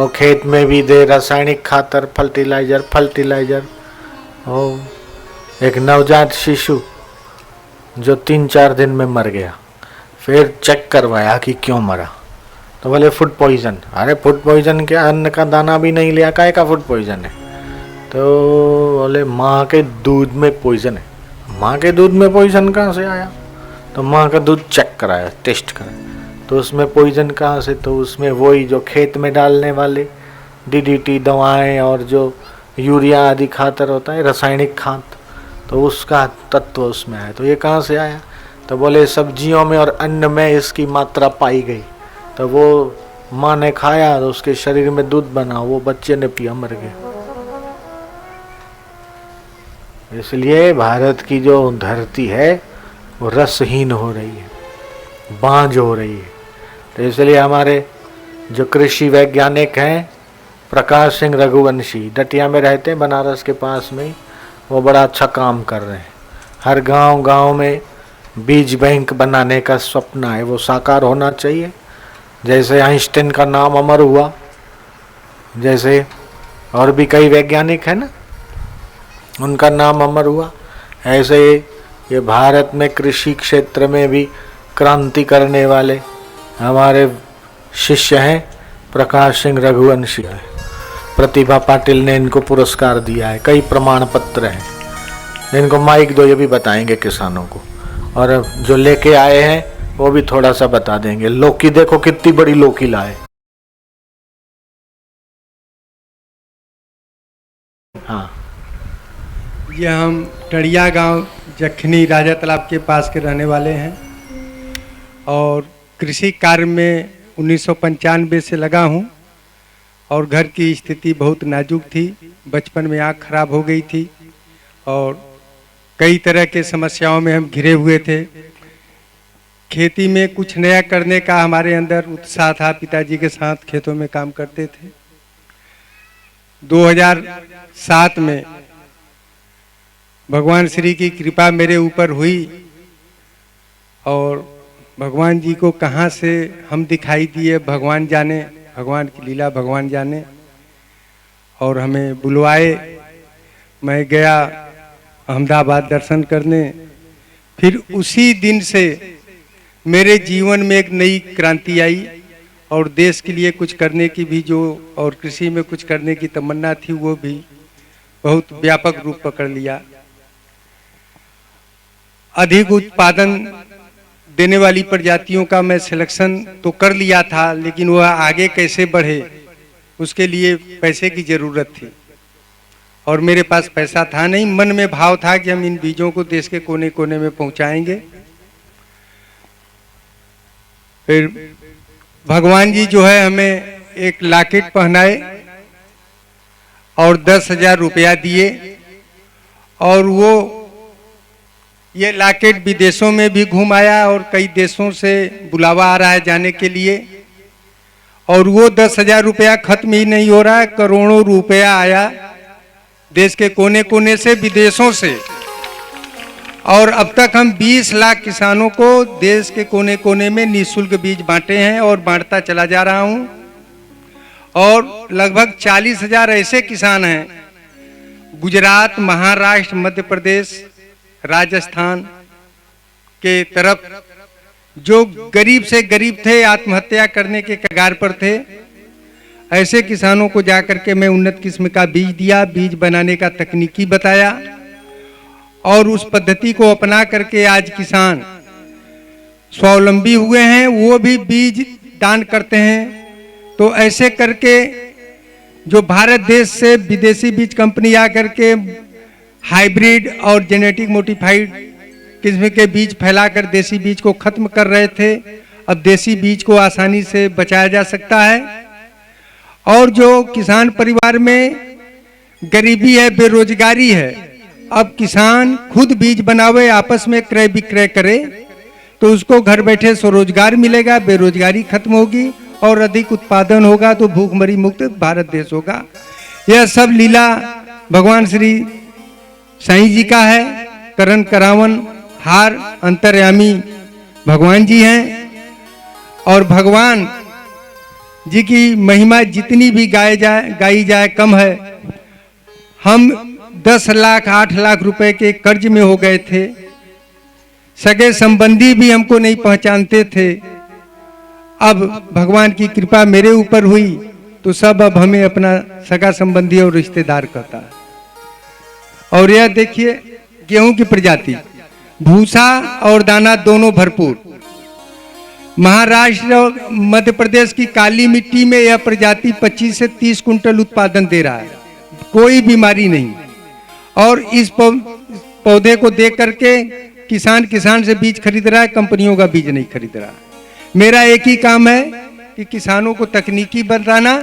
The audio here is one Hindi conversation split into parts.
और खेत में भी दे रासायनिक खातर, फर्टिलाइजर। और एक नवजात शिशु जो 3-4 दिन में मर गया, फिर चेक करवाया कि क्यों मरा, तो बोले फूड पॉइजन। अरे फूड पॉइजन क्या, अन्न का दाना भी नहीं लिया, काहे का फूड पॉइजन है? तो बोले माँ के दूध में पॉइजन है। माँ के दूध में पॉइजन कहाँ से आया? तो माँ का दूध चेक कराया, टेस्ट कराया, तो उसमें पॉइजन कहाँ से? तो उसमें वही जो खेत में डालने वाले DDT दवाएं और जो यूरिया आदि खातर होता है, रासायनिक खाद, तो उसका तत्व उसमें आया। तो ये कहाँ से आया? तो बोले सब्जियों में और अन्न में इसकी मात्रा पाई गई। तो वो माँ ने खाया तो उसके शरीर में दूध बना, वो बच्चे ने पिया, मर गया। इसलिए भारत की जो धरती है वो रसहीन हो रही है, बांझ हो रही है। तो इसलिए हमारे जो कृषि वैज्ञानिक हैं प्रकाश सिंह रघुवंशी, डटिया में रहते हैं, बनारस के पास में, वो बड़ा अच्छा काम कर रहे हैं। हर गांव में बीज बैंक बनाने का सपना है, वो साकार होना चाहिए। जैसे आइंस्टाइन का नाम अमर हुआ, जैसे और भी कई वैज्ञानिक हैं ना, उनका नाम अमर हुआ, ऐसे ये भारत में कृषि क्षेत्र में भी क्रांति करने वाले हमारे शिष्य हैं प्रकाश सिंह रघुवंशी है। प्रतिभा पाटिल ने इनको पुरस्कार दिया है, कई प्रमाण पत्र हैं। इनको माइक दो, ये भी बताएंगे किसानों को, और जो लेके आए हैं वो भी थोड़ा सा बता देंगे। लौकी देखो कितनी बड़ी लौकी लाए। हाँ, ये हम टड़िया गांव जखनी राजा तालाब के पास के रहने वाले हैं और कृषि कार्य में 1995 से लगा हूं। और घर की स्थिति बहुत नाजुक थी, बचपन में आँख खराब हो गई थी और कई तरह के समस्याओं में हम घिरे हुए थे। खेती में कुछ नया करने का हमारे अंदर उत्साह था, पिताजी के साथ खेतों में काम करते थे। 2007 में भगवान श्री की कृपा मेरे ऊपर हुई और भगवान जी को कहाँ से हम दिखाई दिए भगवान जाने, भगवान की लीला भगवान जाने, और हमें बुलवाए। मैं गया अहमदाबाद दर्शन करने। फिर उसी दिन से मेरे जीवन में एक नई क्रांति आई और देश के लिए कुछ करने की भी जो और कृषि में कुछ करने की तमन्ना थी वो भी बहुत व्यापक रूप पकड़ लिया। अधिक उत्पादन देने वाली प्रजातियों का मैं सिलेक्शन तो कर लिया था, लेकिन वह आगे कैसे बढ़े उसके लिए पैसे की जरूरत थी और मेरे पास पैसा था नहीं। मन में भाव था कि हम इन बीजों को देश के कोने कोने में पहुंचाएंगे। फिर भगवान जी जो है हमें एक लॉकेट पहनाए और 10,000 रुपया दिए और वो ये लॉकेट विदेशों में भी घूम आया और कई देशों से बुलावा आ रहा है जाने के लिए। और वो 10,000 रुपया खत्म ही नहीं हो रहा है, करोड़ों रुपया आया देश के कोने कोने से, विदेशों से। और अब तक हम 20 लाख किसानों को देश के कोने कोने में निःशुल्क बीज बांटे हैं और बांटता चला जा रहा हूं। और लगभग 40,000 ऐसे किसान हैं गुजरात, महाराष्ट्र, मध्य प्रदेश, राजस्थान के तरफ जो गरीब से गरीब थे, आत्महत्या करने के कगार पर थे। ऐसे किसानों को जाकर के मैं उन्नत किस्म का बीज दिया, बीज बनाने का तकनीकी बताया और उस पद्धति को अपना करके आज किसान स्वावलंबी हुए हैं, वो भी बीज दान करते हैं। तो ऐसे करके जो भारत देश से विदेशी बीज कंपनी आकर के हाइब्रिड और जेनेटिक मोडिफाइड किस्म के बीज फैलाकर देसी बीज को खत्म कर रहे थे, अब देसी बीज को आसानी से बचाया जा सकता है। और जो किसान परिवार में गरीबी है, बेरोजगारी है, अब किसान खुद बीज बनावे, आपस में क्रय विक्रय करे तो उसको घर बैठे स्वरोजगार मिलेगा, बेरोजगारी खत्म होगी और अधिक उत्पादन होगा तो भूखमरी मुक्त भारत देश होगा। यह सब लीला भगवान श्री साईं जी का है। करण करावन हार अंतर्यामी भगवान जी हैं और भगवान जी की महिमा जितनी भी गाई जाए कम है। हम 10 लाख 8 लाख रुपए के कर्ज में हो गए थे। सगे संबंधी भी हमको नहीं पहचानते थे। अब भगवान की कृपा मेरे ऊपर हुई तो सब अब हमें अपना सगा संबंधी और रिश्तेदार कहता है। और यह देखिए गेहूं की प्रजाति, भूसा और दाना दोनों भरपूर। महाराष्ट्र और मध्य प्रदेश की काली मिट्टी में यह प्रजाति 25 से 30 कुंटल उत्पादन दे रहा है, कोई बीमारी नहीं। और इस पौधे को देख करके किसान से बीज खरीद रहा है, कंपनियों का बीज नहीं खरीद रहा है। मेरा एक ही काम है कि किसानों को तकनीकी बनाना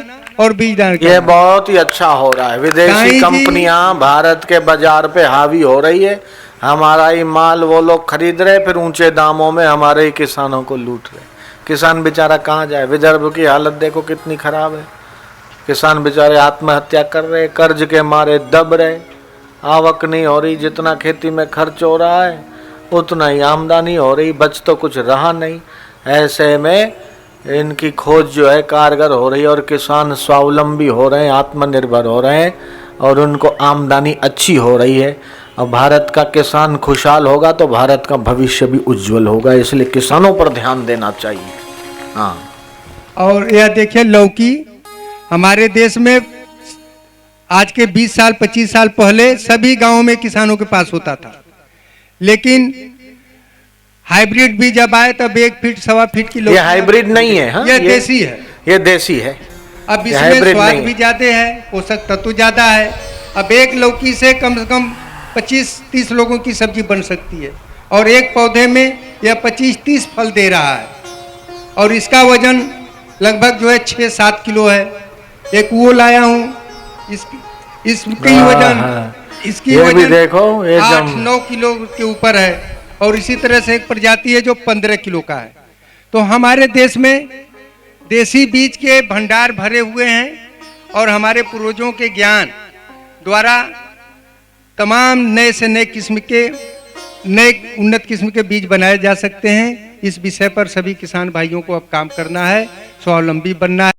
और बीज दान करना। ये बहुत ही अच्छा हो रहा है। विदेशी कंपनियां भारत के बाजार पे हावी हो रही है। हमारा ही माल वो लोग खरीद रहे, फिर ऊंचे दामों में हमारे ही किसानों को लूट रहे। किसान बेचारा कहाँ जाए? विदर्भ की हालत देखो कितनी खराब है। किसान बेचारे आत्महत्या कर रहे, कर्ज के मारे दब रहे, आवक नहीं हो रही। जितना खेती में खर्च हो रहा है उतना ही आमदनी हो रही, बच तो कुछ रहा नहीं। ऐसे में इनकी खोज जो है कारगर हो रही है और किसान स्वावलंबी हो रहे हैं, आत्मनिर्भर हो रहे हैं और उनको आमदनी अच्छी हो रही है। और भारत का किसान खुशहाल होगा तो भारत का भविष्य भी उज्जवल होगा। इसलिए किसानों पर ध्यान देना चाहिए। हाँ, और यह देखिए लौकी, हमारे देश में आज के 20 साल 25 साल पहले सभी गांवों में किसानों के पास होता था, लेकिन हाइब्रिड बीज जब आए तब 1 फीट 1.25 फीट की लौकी। ये हाइब्रिड नहीं है, हाँ, ये देसी है। ये देसी है। अब इसमें स्वाद भी ज्यादा है, पोषक तत्व ज्यादा है। अब एक लौकी से कम 25-30 लोगों की सब्जी बन सकती है और एक पौधे में यह 25-30 फल दे रहा है। और इसका वजन लगभग जो है 6-7 किलो है। एक वो लाया हूँ, इसकी वजन इसकी वजन देखो 8-9 किलो के ऊपर है। और इसी तरह से एक प्रजाति है जो 15 किलो का है। तो हमारे देश में देसी बीज के भंडार भरे हुए हैं और हमारे पूर्वजों के ज्ञान द्वारा तमाम नए से नए किस्म के नए उन्नत किस्म के बीज बनाए जा सकते हैं। इस विषय पर सभी किसान भाइयों को अब काम करना है, स्वावलंबी बनना है।